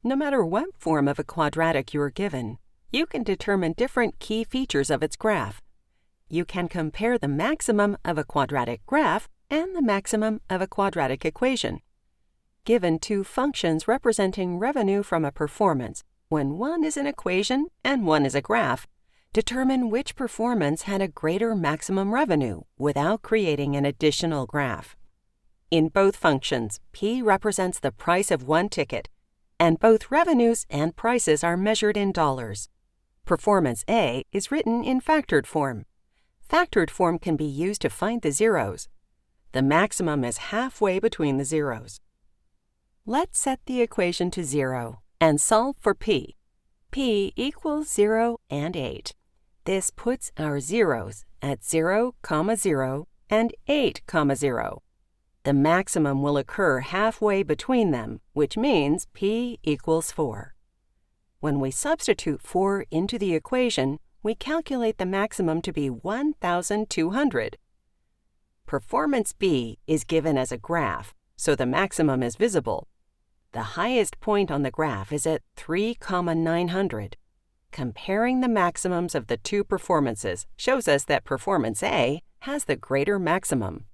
No matter what form of a quadratic you are given, you can determine different key features of its graph. You can compare the maximum of a quadratic graph and the maximum of a quadratic equation. Given two functions representing revenue from a performance, when one is an equation and one is a graph, determine which performance had a greater maximum revenue without creating an additional graph. In both functions, P represents the price of one ticket, and both revenues and prices are measured in dollars. Performance A is written in factored form. Factored form can be used to find the zeros. The maximum is halfway between the zeros. Let's set the equation to 0 and solve for P. P equals 0 and 8. This puts our zeros at 0, 0, and 8, 0. The maximum will occur halfway between them, which means P equals 4. When we substitute 4 into the equation, we calculate the maximum to be 1,200. Performance B is given as a graph, so the maximum is visible. The highest point on the graph is at 3, 900. Comparing the maximums of the two performances shows us that performance A has the greater maximum.